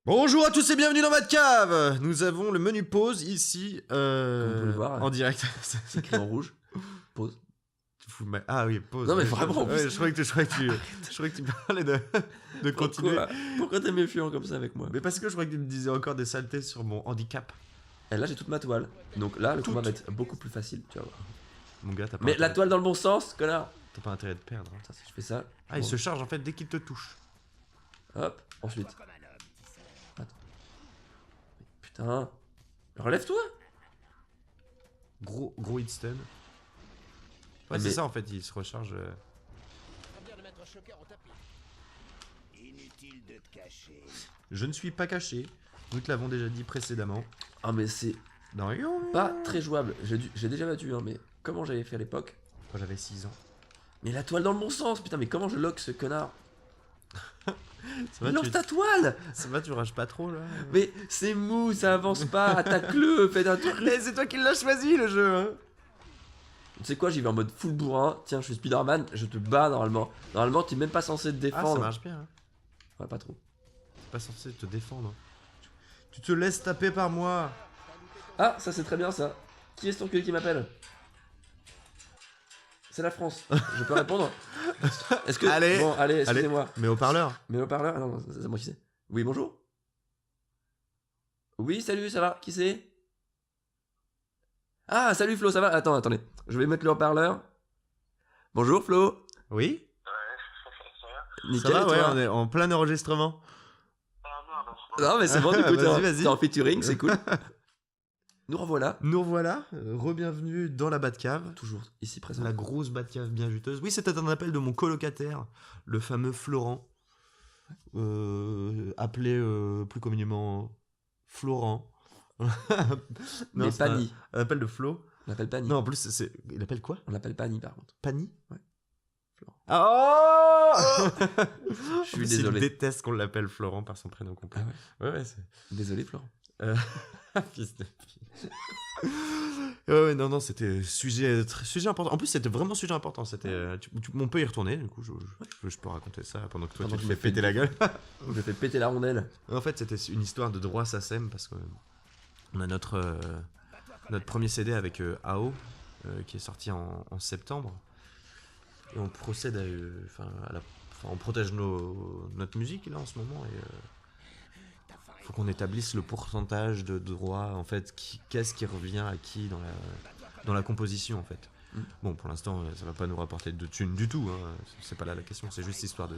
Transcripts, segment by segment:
Bonjour à tous et bienvenue dans Batcave. Nous avons le menu pause ici Comme vous pouvez le voir, en direct. c'est écrit en rouge. Pause. Ah oui, pause. Non, mais Ouais, vraiment, en plus. je croyais que tu parlais de continuer. Pourquoi t'es méfiant comme ça avec moi? Mais parce que je croyais que tu me disais encore des saletés sur mon handicap. Et là, j'ai toute ma toile. Donc là, le combat va être beaucoup plus facile, tu vas voir. Mon gars, t'as pas Mais intérêt- la toile dans le bon sens, connard. T'as pas intérêt de perdre. Hein. Putain, si je fais ça. Ah, il se charge en fait dès qu'il te touche. Hop, ensuite. Attends. Putain. Relève-toi. Gros hitstun. Ouais, Mais- c'est ça en fait, il se recharge. Inutile de te cacher. Je ne suis pas caché. Nous te l'avons déjà dit précédemment. Ah, mais c'est Non, pas très jouable. J'ai déjà battu, hein, mais comment j'avais fait à l'époque? quand j'avais 6 ans. Mais la toile dans le bon sens, putain, mais comment je lock ce connard? Ça va, Lance ta toile. ça va, tu rages pas trop là. Mais c'est mou, ça avance pas, attaque-le, fais un truc. Mais c'est toi qui l'as choisi le jeu, hein. Tu sais quoi, j'y vais en mode full bourrin. Tiens, je suis Spider-Man, je te bats normalement. Normalement, t'es même pas censé te Ah, ça défendre. marche bien. Hein. Ouais, pas trop. T'es pas censé te défendre. Tu te laisses taper par moi. Ah, ça c'est très bien ça. Qui est ce ton cul qui m'appelle? C'est la France. Je peux répondre? Est-ce que. Allez, Bon, allez, excusez-moi. Mais au parleur. Mais au parleur? Ah non, c'est moi qui sais. Oui, bonjour. Oui, salut, ça va? Qui c'est? Ah, salut Flo, ça va? Attendez. Je vais mettre le haut-parleur. Bonjour Flo. Oui. Nickel, Ça va, et ouais, toi? on est en plein enregistrement. Non, mais c'est bon, du coup, Vas-y, vas-y. t'es en featuring, c'est cool. Nous revoilà. Nous revoilà, re-bienvenue dans la Batcave. Toujours ici présent. La grosse Batcave bien juteuse. Oui, c'était un appel de mon colocataire, le fameux Florent, appelé plus communément Florent. Mais c'est un Pani. appel de Flo. On l'appelle Pani. Non, en plus, il appelle quoi? On l'appelle Pani par contre. Pani? Ouais. Florent. Ah oh Je suis désolé. Il déteste qu'on l'appelle Florent par son prénom complet. Ah Ouais, c'est... Désolé Florent. Fils de fille. Ouais, non, c'était sujet important. En plus, c'était vraiment sujet important. C'était, on peut y retourner, du coup, je peux raconter ça pendant que toi Pendant tu que me je fais péter la gueule. Je fais péter la rondelle. En fait, c'était une histoire de droit SACEM parce que on a notre premier CD avec AO qui est sorti en septembre et on procède on protège notre musique là en ce moment et faut qu'on établisse le pourcentage de droit en fait, qu'est-ce qui revient à qui dans la composition en fait. Bon, pour l'instant, ça va pas nous rapporter de thunes du tout, hein. C'est pas là la question, c'est juste histoire de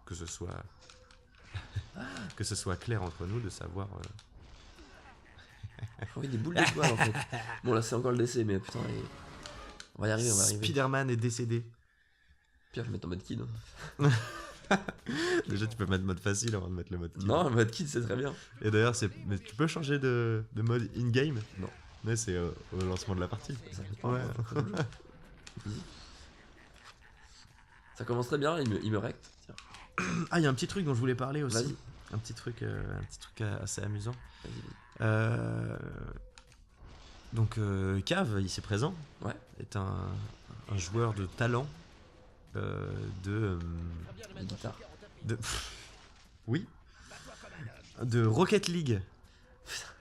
que ce soit clair entre nous, de savoir. J'ai envie des boules de poil en fait. Bon là c'est encore le décès mais putain on va y arriver, Spider-Man est décédé. Pire je vais mettre en mode kid. Hein. Déjà, tu peux mettre mode facile avant de mettre le mode kid. Non, le mode kid c'est très bien. Et d'ailleurs, mais tu peux changer de mode in-game? Non. Mais c'est au lancement de la partie. Ça, Ouais. Easy. Ça commence très bien, il me recte. Tiens, Ah, il y a un petit truc dont je voulais parler aussi. Vas-y. Un petit truc assez amusant. vas-y. Donc, Cave, ici présent, Ouais. est un joueur de talent La guitare. oui, de Rocket League.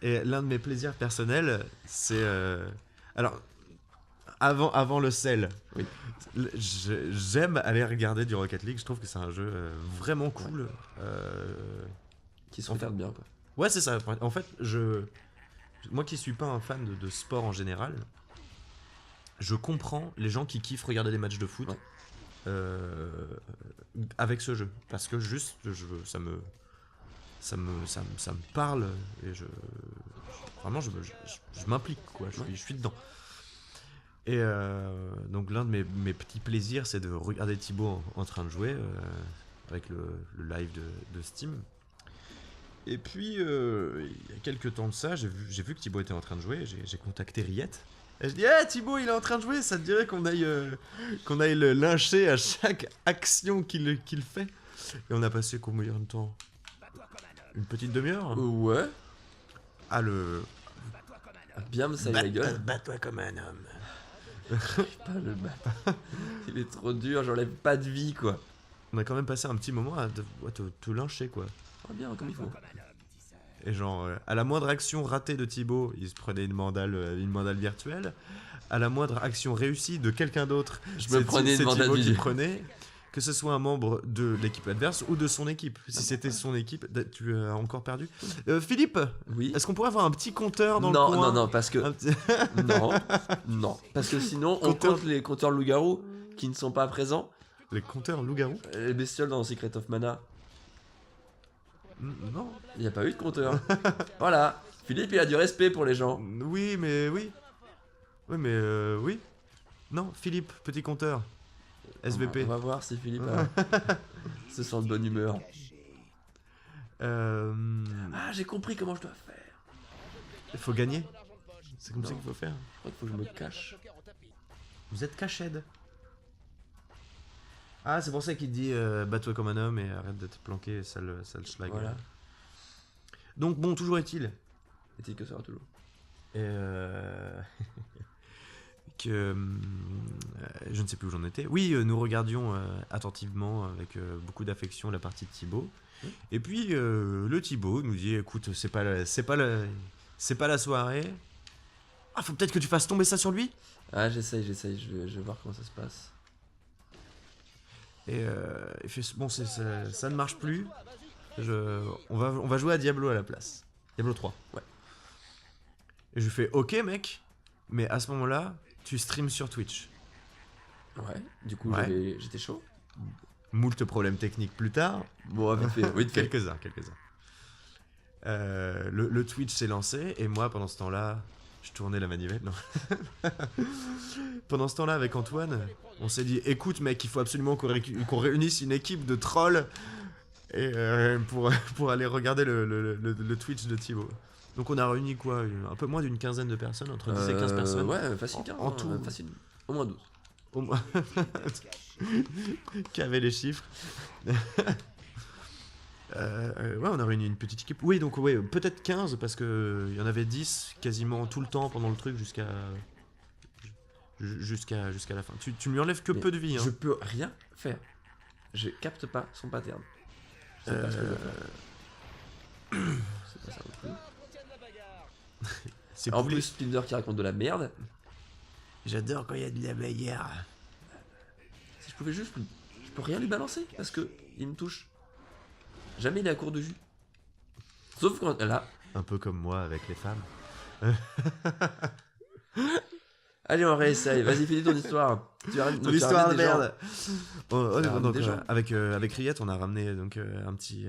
Et l'un de mes plaisirs personnels, c'est alors avant le sel. Oui. J'aime aller regarder du Rocket League. Je trouve que c'est un jeu vraiment cool. Qui se regarde bien quoi. Ouais, c'est ça. En fait, moi qui suis pas un fan de sport en général, je comprends les gens qui kiffent regarder des matchs de foot. Ouais. Avec ce jeu, parce que juste ça me parle et vraiment je m'implique quoi, je suis dedans. Et donc l'un de mes petits plaisirs, c'est de regarder Thibaut en train de jouer avec le live de Steam. Et puis il y a quelques temps de ça, j'ai vu que Thibaut était en train de jouer, j'ai contacté Riette. Et je dis, hey, Thibaut, il est en train de jouer, ça te dirait qu'on aille le lyncher à chaque action qu'il fait? Et on a passé combien de temps? Une petite demi-heure? Ouais. Ah, Bien me salir la gueule. Bats-toi comme un homme. J'arrive pas à le battre. Il est trop dur, j'enlève pas de vie quoi. On a quand même passé un petit moment à te lyncher quoi. Ah bien, comme il faut. Et genre, à la moindre action ratée de Thibaut, il se prenait une mandale virtuelle. À la moindre action réussie de quelqu'un d'autre, Je me prenais une c'est mandale Thibaut qui virtuelle. prenait, que ce soit un membre de l'équipe adverse ou de son équipe. Si c'était son équipe, tu as encore perdu. Philippe, Oui. est-ce qu'on pourrait avoir un petit compteur dans Non, le coin? non, parce que. Un petit- Non. Parce que sinon, on Compteur. compte les compteurs loup-garou qui ne sont pas présents. Les compteurs loup-garou? Les bestioles dans Secret of Mana. Non. Il n'y a pas eu de compteur. Voilà. Philippe, il a du respect pour les gens. Oui, mais oui. Oui, mais oui. Non, Philippe, petit compteur. SVP. On va voir si Philippe se sent de bonne humeur. Ah, j'ai compris comment je dois faire. Il faut gagner. C'est comme Non. ça qu'il faut faire. Je crois qu'il faut que je me cache. Vous êtes cached. Ah, c'est pour ça qu'il dit bats-toi comme un homme et arrête de te planquer, sale schlag. Voilà. Donc, bon, toujours est-il Est-il que ça va toujours. que je ne sais plus où j'en étais. Oui, nous regardions attentivement avec beaucoup d'affection la partie de Thibaut. Oui. Et puis le Thibaut nous dit écoute, c'est pas la soirée. Ah, faut peut-être que tu fasses tomber ça sur lui. Ah, j'essaye. Je vais voir comment ça se passe. Et il fait bon, ça ne marche plus. On va jouer à Diablo à la place. Diablo 3. Ouais. Et je lui fais ok mec, mais à ce moment-là, tu streams sur Twitch. Ouais. Du coup, Ouais. j'étais chaud. Moult problèmes techniques plus tard. Bon, vite fait. Oui, Quelques-uns. Le Twitch s'est lancé et moi pendant ce temps-là, je tournais la manivelle. Non. Pendant ce temps-là avec Antoine, on s'est dit écoute mec, il faut absolument qu'on réunisse une équipe de trolls et pour aller regarder le Twitch de Thibaut. Donc on a réuni quoi, un peu moins d'une quinzaine de personnes, entre 10 et 15 personnes. Ouais, facile 15. En tout. Facile. Au moins 12. Au moins. Qui avait les chiffres. Ouais, on a réuni une petite équipe. Oui, donc ouais, peut-être 15 parce que il y en avait 10 quasiment tout le temps pendant le truc jusqu'à la fin. Tu lui enlèves que Mais peu de vie. Hein. Je peux rien faire. Je capte pas son pattern. Je sais pas ce que je dois faire. C'est pas ça non plus. C'est En poulet. plus, Splinter qui raconte de la merde. J'adore quand il y a de la bagarre. Si je pouvais juste. Je peux rien lui balancer parce que il me touche. Jamais il est à court de jus. Sauf quand. Là. Un peu comme moi avec les femmes. Allez, on réessaye. Vas-y, finis ton histoire. Ton histoire de merde. Des gens. Avec Riette, on a ramené donc un petit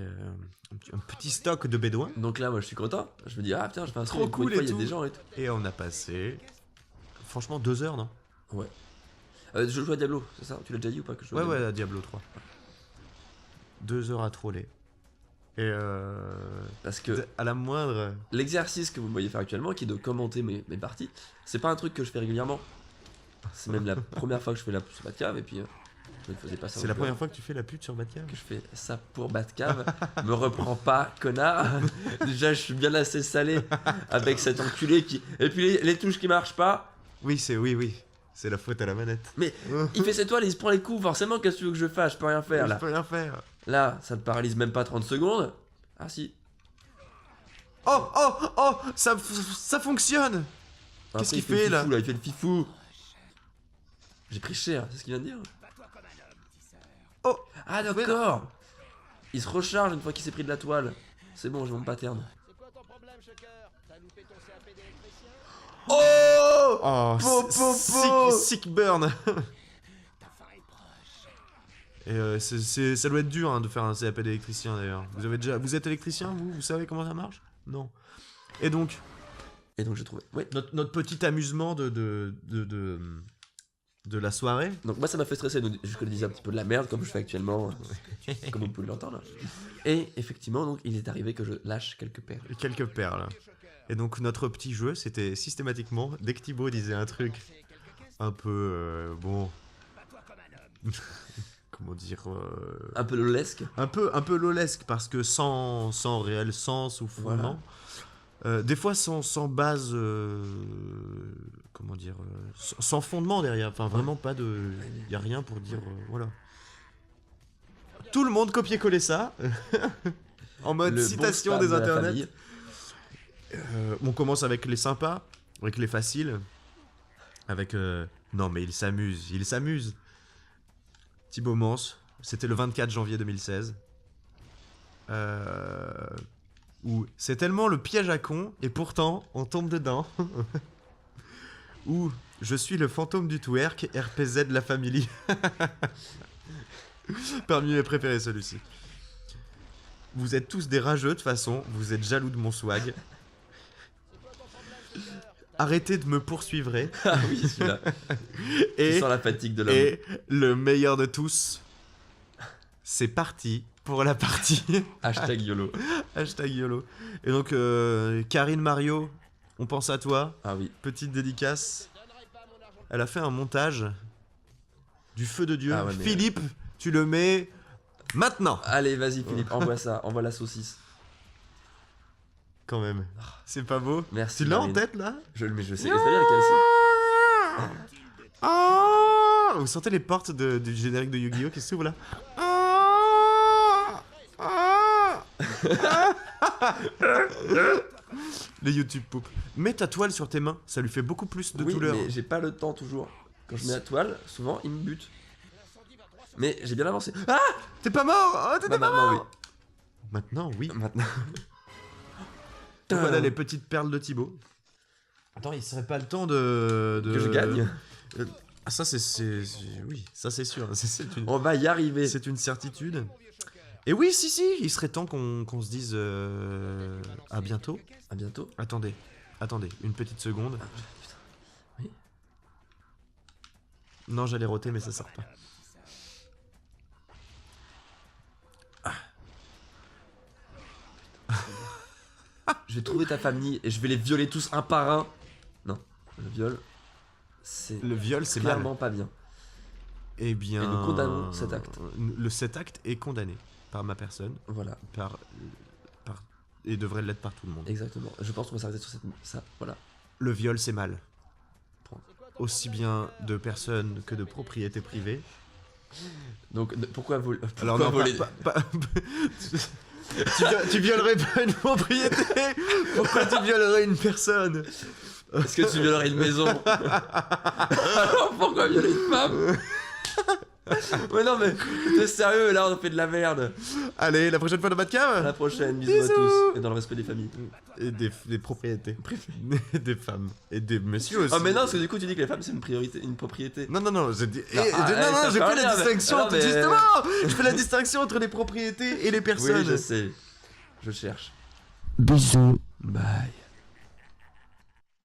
stock de bédouins Donc là, moi je suis content. Je me dis, ah putain, je fais un Trop stream. cool Une fois, et il y a tout. des gens et tout. et on a passé franchement 2 heures, non? Ouais. Je joue à Diablo, c'est ça? Tu l'as déjà dit ou pas que je joue à Ouais, Diablo à Diablo 3. 2 heures à troller. Et Parce que à la moindre. l'exercice que vous me voyez faire actuellement, qui est de commenter mes parties, c'est pas un truc que je fais régulièrement. C'est même la première fois que je fais la sur Batcave et puis je ne faisais pas ça. C'est la première fois que tu fais la pute sur Batcave. que je fais ça pour Batcave. Me reprends pas, connard. Déjà, je suis bien assez salé avec cet enculé qui. Et puis les touches qui marchent pas. Oui. C'est la faute à la manette. Mais il fait ses toiles, il se prend les coups. Forcément, qu'est-ce que tu veux que je fasse? Je peux rien faire Je là. peux rien faire. Là, ça te paralyse même pas 30 secondes. Ah si. Oh, ça fonctionne. Après, Qu'est-ce qu'il il fait le fait, là fifou, Il fait le fifou. J'ai pris cher, c'est ce qu'il vient de dire. Oh, Ah d'accord. Il se recharge une fois qu'il s'est pris de la toile. C'est bon, j'ai mon pattern. C'est quoi ton problème, Shocker? T'as loupé ton CAP d'électricien? Oh, Po. sick burn. Et ça doit être dur hein, de faire un CAP d'électricien d'ailleurs. Vous êtes électricien vous savez comment ça marche? Non. Et donc j'ai trouvé. Ouais. notre petit amusement de la soirée. Donc moi ça m'a fait stresser. Donc, je disais un petit peu de la merde comme je fais actuellement, comme vous pouvez l'entendre. Et effectivement donc il est arrivé que je lâche quelques perles. Quelques perles. Et donc notre petit jeu, c'était systématiquement, dès que Thibaut disait un truc un peu, bon, comment dire, Un peu lolesque. un peu lolesque parce que sans réel sens ou fondement, Des fois sans base, comment dire, sans fondement derrière. Enfin, vraiment pas de. Il y a rien pour dire. Voilà. Tout le monde copier-coller ça. En mode Le bon citation spam des de la internets. famille. On commence avec les sympas, avec les faciles. Avec. Non, mais il s'amuse. Thibaut Mance, c'était le 24 janvier 2016. Où c'est tellement le piège à con, et pourtant, on tombe dedans. Où je suis le fantôme du twerk, RPZ de la famille. Parmi mes préférés, celui-ci. Vous êtes tous des rageux, de toute façon, vous êtes jaloux de mon swag. Arrêtez de me poursuivre. Ah oui, celui-là. Et, Sans la fatigue de l'homme. et le meilleur de tous, c'est parti pour la partie. Hashtag YOLO. Hashtag YOLO. Et donc, Karine Mario, on pense à toi. Ah oui. Petite dédicace. Elle a fait un montage du feu de Dieu. Ah ouais, mais Philippe, tu le mets maintenant. Allez, vas-y Philippe, envoie ça, envoie la saucisse. Quand même. C'est pas beau. Merci. Tu l'as en Marine. tête là? Je sais très bien lequel c'est. Ah, vous sentez les portes du générique de Yu-Gi-Oh qui s'ouvrent là? Les YouTube poupes. Mets ta toile sur tes mains, ça lui fait beaucoup plus de Oui, douleur. mais j'ai pas le temps toujours. Quand je mets la toile, souvent il me bute. Mais j'ai bien avancé. Ah, T'es pas mort? Oh, bah, t'étais pas maintenant oui. mort. Maintenant, oui. Maintenant. Voilà les petites perles de Thibaut. Attends, il serait pas le temps de... Que je gagne. Ah, ça oui, ça c'est sûr. On va y arriver. C'est une certitude. Et oui, si, il serait temps qu'on se dise à bientôt. À bientôt. Attendez, une petite seconde. Ah, putain. Oui. Non, j'allais roter, mais ça sort pas. Je vais trouver ta famille et je vais les violer tous un par un. Non, le viol, c'est Le viol, c'est mal. clairement pas bien. Eh bien... Et nous condamnons cet acte. Cet acte est condamné par ma personne, Voilà, et devrait l'être par tout le monde. exactement. Je pense qu'on va s'arrêter sur ça. Voilà. Le viol, c'est mal. Point. Aussi bien de personnes que de propriétés privées. Donc, pourquoi voler? Alors Pourquoi non, voler tu violerais pas une propriété? Pourquoi tu violerais une personne? Est-ce que tu violerais une maison? Alors pourquoi violer une femme? Mais non, mais t'es sérieux, là on fait de la merde. Allez, la prochaine fois dans À Badcam. la prochaine, bisous à Bisous. tous. Et dans le respect des familles. Et des propriétés. Des femmes. Et des messieurs aussi. Oh, mais non, parce que du coup, tu dis que les femmes c'est une priorité, une propriété. Non, j'ai dit... Non, ça j'ai fait fait la rien, mais- distinction non, entre... mais- Justement, je fais la distinction entre les propriétés et les personnes. Oui, je sais. Je cherche. Bisous. Bye.